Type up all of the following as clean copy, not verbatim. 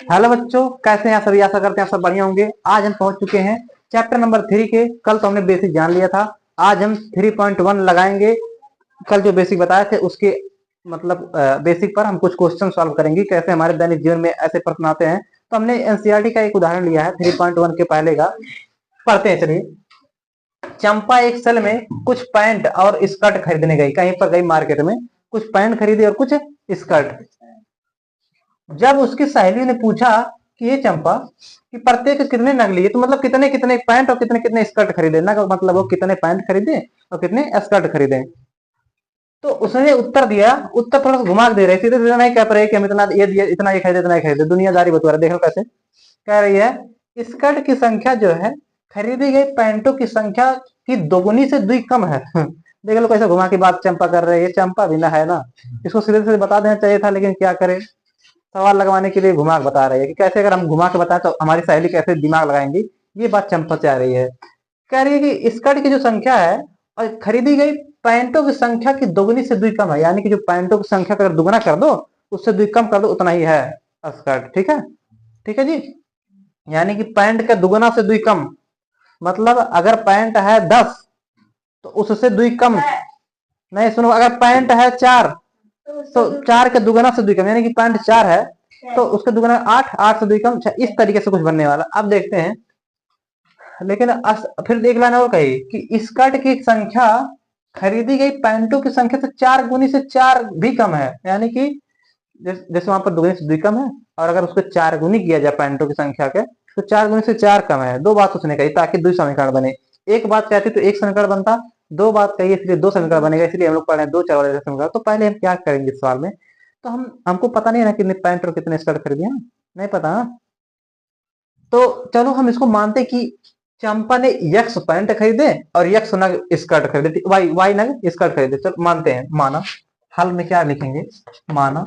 Hello बच्चों, कैसे हैं सभी? आशा करते हैं सब बढ़िया होंगे। आज हम पहुंच चुके हैं चैप्टर नंबर 3 के। कल तो हमने बेसिक जान लिया था, आज हम 3.1 लगाएंगे। कल जो बेसिक बताए थे उसके मतलब बेसिक पर हम कुछ क्वेश्चन सॉल्व करेंगे, कैसे हमारे दैनिक जीवन में ऐसे प्रश्न आते हैं। तो हमने एनसीईआरटी का एक उदाहरण लिया है 3.1 के पहले का, पढ़ते हैं। चलिए, चंपा एक सेल में कुछ पैंट और स्कर्ट खरीदने गई, कहीं पर गई मार्केट में, कुछ पैंट खरीदे और कुछ स्कर्ट। जब उसकी सहेली ने पूछा कि ये चंपा कि प्रत्येक कितने नग लिए, तो मतलब कितने कितने पैंट और कितने कितने स्कर्ट खरीदे, नग मतलब वो कितने पैंट खरीदे और कितने स्कर्ट खरीदे। तो उसने उत्तर दिया, उत्तर थोड़ा सा घुमा दे रहे, सीधे सीधे नहीं कह रहे कि हम इतना ये दिए, इतना ये खरीदे, इतना ये खरीदे, दुनियादारी बता रहे। देखो कैसे कह रही है, स्कर्ट की संख्या जो है खरीदी गई पैंटों की संख्या की दोगुनी से दुई कम है। देख लो कैसे घुमा की बात चंपा कर रहे हैं। चंपा भी ना है ना, इसको सीधे सीधे बता देना चाहिए था, लेकिन क्या करे, सवाल लगवाने के लिए घुमा के बता रही है कि कैसे अगर हम घुमा के बताएं तो हमारी सहेली कैसे दिमाग लगाएंगी। ये बात चंपा से आ रही है। कह रही है कि स्कर्ट की जो संख्या है और खरीदी गई पैंटों की संख्या की दोगुनी से दुई कम है, यानी कि जो पैंटों की संख्या अगर दुगुना कर दो, उससे दुई कम कर दो, उतना ही है स्कर्ट। ठीक है, ठीक है जी। यानी कि पैंट का दुगुना से दुई कम, मतलब अगर पैंट है 10 तो उससे दुई कम। नहीं सुनो, अगर पैंट है 4 तो 4 के दुगुना से दुई कम, यानी कि पैंट 4 है तो उसके दुगुना 8, 8 से दुई कम। इस तरीके से कुछ बनने वाला। अब देखते हैं, लेकिन फिर एक लाइन और कही कि स्कर्ट की संख्या खरीदी गई पैंटों की संख्या से 4 गुनी से 4 भी कम है, यानी कि जैसे वहां पर दुगुनी से दुई कम है, और अगर उसको 4 गुनी किया जाए पैंटों की संख्या के, तो 4 गुनी से 4 कम है। दो बात उसने कही ताकि दो समीकरण बने। एक बात कहती तो एक समीकरण बनता, दो बात कही इसलिए दो समीकरण बनेगा, इसलिए हम लोग पढ़ रहे हैं दो चर वाले समीकरण। तो पहले हम क्या करेंगे इस सवाल में, तो हमको पता नहीं है ना कितने पैंट और कितने स्कर्ट खरीदे हैं, नहीं पता ना। तो चलो हम इसको मानते कि चंपा ने यक्स पैंट खरीदे और यक्स नग स्कर्ट खरीदे, वाई वाई नग स्कर्ट खरीदे। चलो मानते हैं, माना। हल में क्या लिखेंगे, माना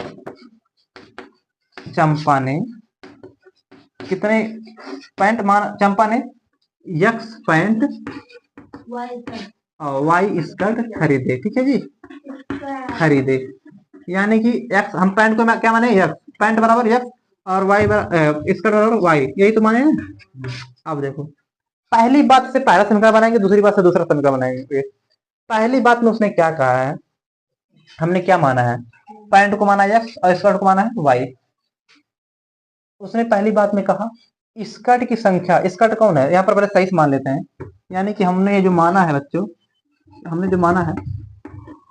चंपा ने कितने पैंट, माना चंपा ने यक्स पैंट और वाई स्कर्ट खरीदे। ठीक है जी, खरीदे, यानी कि एक्स, हम पैंट को क्या माने, यक्स, पैंट बराबर यक्स और वाई स्कर्ट बराबर वाई, यही तो माने ना। अब देखो, पहली बात से पहला समीकरण बनाएंगे, दूसरी बात से दूसरा समीकरण बनाएंगे। पहली बात में उसने क्या कहा है, हमने क्या माना है, पैंट को माना एक्स और स्कर्ट को माना है वाई। उसने पहली बात में कहा स्कर्ट की संख्या, स्कर्ट कौन है यहाँ पर, पहले सही से मान लेते हैं। यानी कि हमने ये जो माना है बच्चों, हमने जो माना है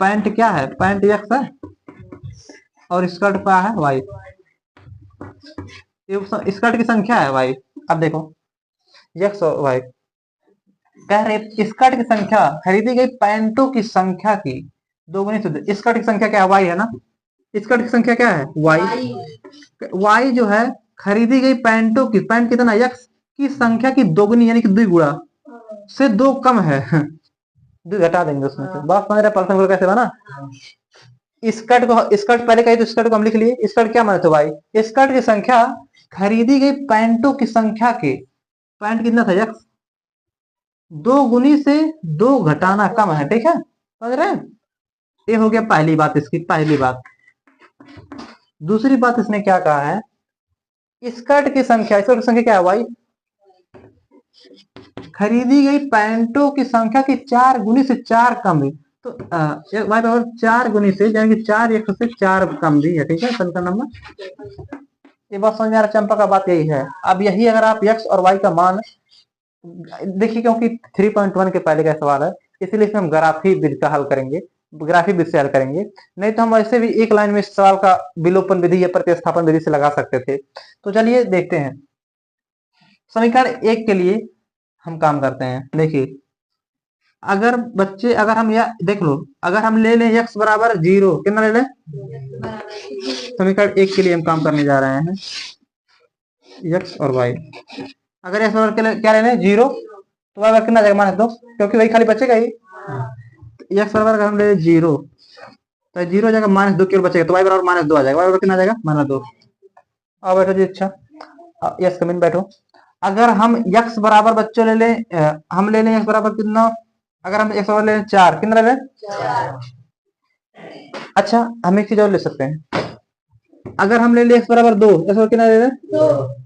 पैंट क्या है, पैंट एक्स है और स्कर्ट क्या है वाई, स्कर्ट की संख्या है वाई। अब देखो एक्स और वाई, कह रहे स्कर्ट की संख्या खरीदी गई पैंटों की संख्या की दोगुनी से, स्कर्ट की संख्या क्या है, वाई है ना, स्कर्ट की संख्या क्या है वाई। वाई जो है खरीदी गई पैंटों की, पैंट कितना एक्स की संख्या की दोगुनी, यानी कि दुई गुणा से दो कम है। दो घटा देंगे उसमें से, बात समझ रहे पर्सन कैसे बना। स्कर्ट को, स्कर्ट पहले कही तो स्कर्ट को हम लिख लिए, स्कर्ट क्या माने तो वाई, स्कर्ट की संख्या खरीदी गई पैंटों की संख्या के, पैंट कितना था एक्स, दो गुनी से दो घटाना कम है। ठीक है, समझ रहे हैं, ये हो गया पहली बात, इसकी पहली बात। दूसरी बात इसने क्या कहा है, स्कर्ट की संख्या, स्कर्ट की संख्या क्या है वाई, खरीदी गई पैंटों की संख्या की 4 गुनी से 4 कम है, तो वाई बराबर 4 गुनी से, यानी कि 4 एक से 4 कम भी है। ठीक है, समीकरण नंबर, ये बात समझ में आ रहा, चंपा का बात यही है। अब यही अगर आप एक्स और वाई का मान देखिए, क्योंकि 3.1 के पहले का सवाल है, इसलिए इसमें हम ग्राफी विधि का हल करेंगे, ग्राफी विधि से हल करेंगे। नहीं तो हम वैसे भी एक लाइन में इस सवाल का विलोपन विधि या प्रतिस्थापन विधि से लगा सकते थे। तो चलिए देखते हैं, समीकरण 1 के लिए हम काम करते हैं। देखिए, अगर बच्चे, अगर हम या देख लो, अगर हम ले लें x बराबर 0, कितना ले लें, समीकरण 1 के लिए हम काम करने जा रहे हैं x और y। अगर x बराबर क्या ले लें 0, तो y बराबर कितना जाएगा, माइनस 2, क्योंकि वही खाली बचेगा ही। x बराबर अगर हम ले 0 तो 0 हो जाएगा, माइनस 2 केवल बचेगा, तो y बराबर माइनस 2 आ जाएगा, y बराबर कितना आ जाएगा, माइनस 2। आओ बैठो जी, अच्छा यस कमिन बैठो। अगर हम x बराबर बच्चों ले लें, हम ले लें x बराबर कितना, अगर हम x बराबर ले लें 4, कितना ले लें 4। अच्छा, हम एक चीज और ले सकते हैं, अगर हम ले लिए x बराबर 2, x बराबर कितना ले लें,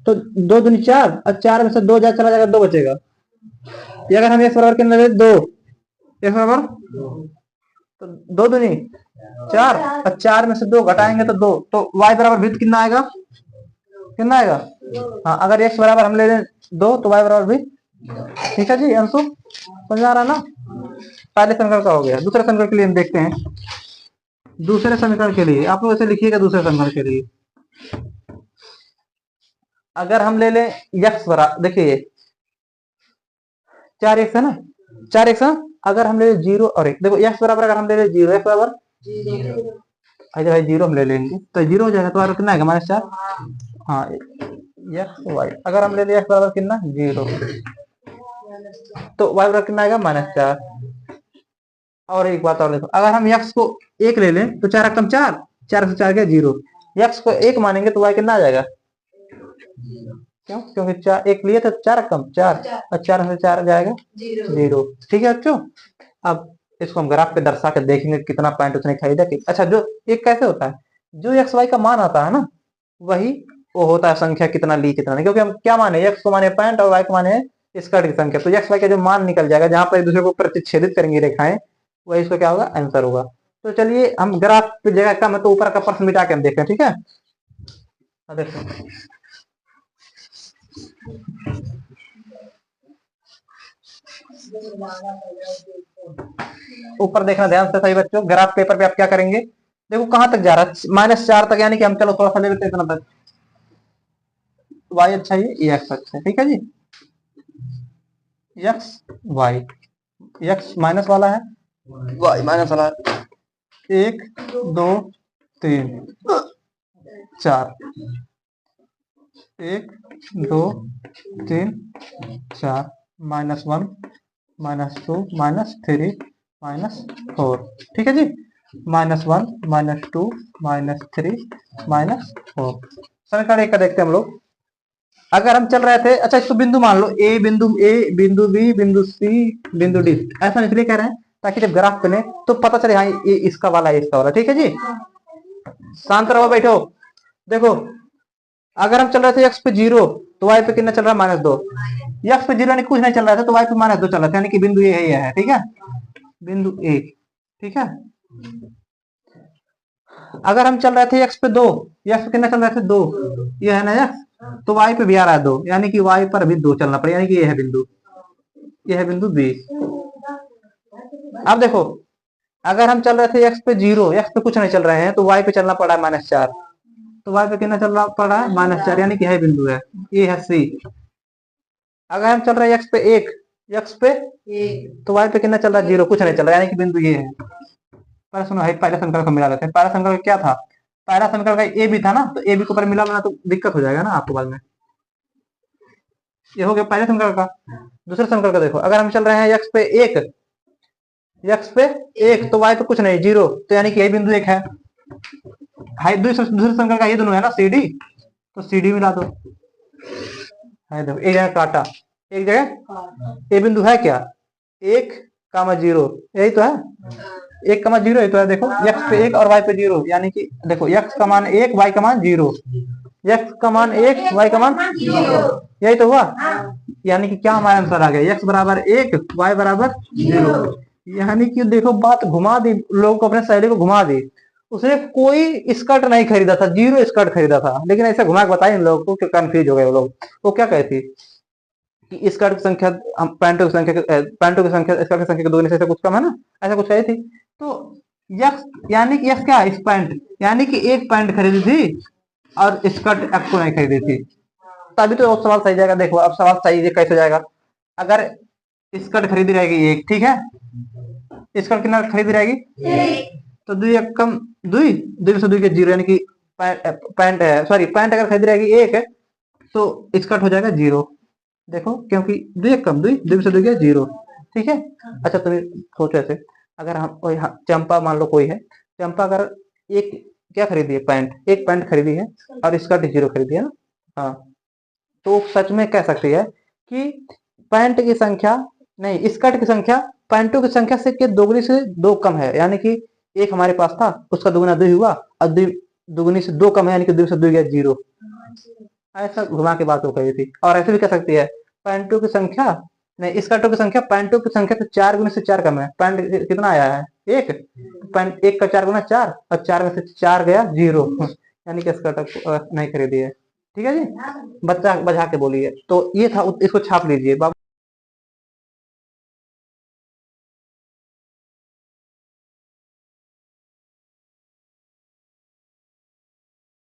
तो 2 दूनी 4, और 4 में से 2 चला जाएगा, 2 बचेगा। ये अगर हम x बराबर कितना ले लें 2, x बराबर तो 2 दूनी 4, और 4 में से 2 घटाएंगे तो 2, तो y बराबर भी कितना आएगा, कितना आएगा। हाँ, अगर x बराबर हम ले लें 2 तो y बराबर भी। ठीक है जी अंशु, समझ आ रहा ना। पहले समीकरण का हो गया। दूसरे समीकरण के लिए हम देखते हैं। दूसरे समीकरण के लिए आप लोग ऐसे लिखिएगा। दूसरे समीकरण के लिए अगर हम ले लें x बराबर, देखिए 4x है ना, 4x है। अगर हम ले लें 0 और 1, देखो x बराबर अगर हम ले लें 0, x बराबर 0 हम ले लेंगे तो 0 हो जाएगा, तो कितना आएगा -4। हाँ x y, अगर हम ले लें x बराबर कितना 0 तो y बराबर कितना आएगा -4। और एक बात और देखो, अगर हम x को 1 ले लें तो 4 रकम 4, 4 से 4 गया 0, x को 1 मानेंगे तो y कितना आ जाएगा। क्यों, क्योंकि 4 1 लिए तो 4 रकम 4, और 4 से 4 जाएगा 0। ठीक है बच्चों, अब इसको हम ग्राफ पे दर्शा के देखेंगे कितना पॉइंट उसने खरीदा। अच्छा, जो एक कैसे होता है, जो एक्स वाई का मान आता है ना, वही वो होता है संख्या कितना ली कितना नहीं। क्योंकि हम क्या माने, एक्स को माने पॉइंट और वाई को माने स्कर्ट की संख्या, तो एक्स वाई का जो मान निकल जाएगा, जहां पर एक दूसरे को प्रतिच्छेदित करेंगे रेखाएं, वही इसको क्या होगा, आंसर होगा। तो चलिए हम ग्राफ पे जगह कम है तो ऊपर का प्रश्न मिटा के हम देखते हैं। ठीक है, देखो ऊपर देखना ध्यान से सही बच्चों। ग्राफ पेपर पे आप क्या करेंगे, देखो कहां तक जा रहा है, -4 तक, यानी कि हम चलो थोड़ा सा ले लेते हैं इतना तक। y अच्छा है, ये x अच्छा है। ठीक है जी, x y, x माइनस वाला है, y माइनस वाला है। 1 2 3 4, 1 2 3 4, -1 -2 -3 -4। ठीक है जी, -1 -2 -3 -4। समीकरण 1 का देखते हैं हम लोग। अगर हम चल रहे थे, अच्छा इसको बिंदु मान लो, ए बिंदु बी बिंदु सी बिंदु डी, ऐसा इसलिए कह रहे हैं ताकि जब ग्राफ बने तो पता चले हाँ ये इसका वाला है, इसका वाला। ठीक है जी, शांत रहो, बैठो। देखो अगर हम चल रहे थे x पे 0 तो y पे कितना चल रहा है, -2। x पे 0 यानी कुछ नहीं चल रहा था, तो y पे -2 चल रहा था, यानी कि बिंदु ये है। ठीक है, बिंदु ए। ठीक है, अगर हम चल रहे थे x पे 2, x पे कितना चल रहा था 2, ये है ना x, तो y पे भी आ रहा है 2, यानी कि y पर भी 2 चलना पड़ेगा, यानी कि ये है बिंदु, ये है बिंदु बी। अब देखो अगर हम चल रहे थे x पे 0, x पे कुछ नहीं चल रहे हैं, तो y पे चलना पड़ा है -4, तो y पे कितना चलना पड़ा है -4, यानी कि है बिंदु है, ये है सी। अगर हम चल रहे हैं x पे 1, x पे तो y पे कितना चल रहा है 0, कुछ नहीं चल रहा है, यानी कि बिंदु ये है। पर सुनो भाई, पहले समीकरण को मिला लेते हैं। पहला समीकरण क्या था, पहला समीकरण का ए भी था ना, तो ए बी को ऊपर मिला लेना तो दिक्कत हो जाएगा ना आपको बाद में। ये हो गया पहले समीकरण का। दूसरे समीकरण का देखो, अगर हम चल रहे हैं x पे 1, तो y पे कुछ नहीं 0, तो यानी कि यही बिंदु 1 है। हाई दूसरे समीकरण का ये दोनों है ना सी डी, तो सी डी मिला दो। है देखो एक जगह काटा, एक जगह ये बिंदु है क्या, 1, 0, यही तो है, 1, 0 ही तो है। देखो x पे 1 और y पे 0, यानी कि देखो x का मान 1, y का मान 0, x का मान 1, y का मान 0, यही तो हुआ। यानी कि क्या हमारा आंसर आ गया, x बराबर 1, y बराबर 0। यानी कि देखो बात घुमा दी, लोगों को अपने सहेली को घुमा दी। उसने कोई स्कर्ट नहीं खरीदा था, 0 स्कर्ट खरीदा था, लेकिन ऐसा घुमा के बताया इन लोगों को, कंफ्यूज हो गए वो लोग। वो क्या कहती कि स्कर्ट की संख्या पैंटों की संख्या स्कर्ट की संख्या के दोगुने से कुछ कम है ना, ऐसा कुछ कही थी। तो यक्स यानी कि यक्स क्या है, इस पैंट, यानी कि एक पैंट खरीदी थी और स्कर्ट एक्स को नहीं खरीदी थी, तभी तो सवाल सही जाएगा। देखो अब सवाल सही कैसे जाएगा, अगर स्कर्ट खरीदी रहेगी एक, ठीक है, स्कर्ट कितना खरीदी रहेगी, तो 2 एक कम 2 से 2 के 0, यानी कि पैंट सॉरी पैंट अगर खरीदी रहेगी 1 तो स्कर्ट हो जाएगा 0। देखो क्योंकि 2 एक कम 2 से 2 के 0। ठीक है, अच्छा तुम्हें सोचो ऐसे, अगर हम कोई चंपा मान लो कोई है, चंपा अगर एक क्या खरीदी है, पैंट, एक पैंट खरीदी है और स्कर्ट 0 खरीदी है ना, हाँ, तो सच में कह सकती है कि पैंट की संख्या नहीं, स्कर्ट की संख्या पैंटों की संख्या से के दोगुनी से 2 कम है, यानी कि एक हमारे पास था उसका दुगुना 2 हुआ और 2 दुगुनी से 2 कम है, यानी कि 2 से 2 गया 0। ऐसा घुमा के बात हो गई थी। और ऐसे भी कह सकती है पॉइंटों की संख्या, नहीं, इस कांटों की संख्या, पॉइंटों की संख्या तो 4 गुने से 4 कम है। पॉइंट कितना आया है 1, पॉइंट 1 का 4 गुना 4, और 4 में से 4 गया 0, यानी कि इसका नहीं खरीदी है। ठीक है जी, बच्चा बजा के बोलिए। तो ये था, इसको छाप लीजिए।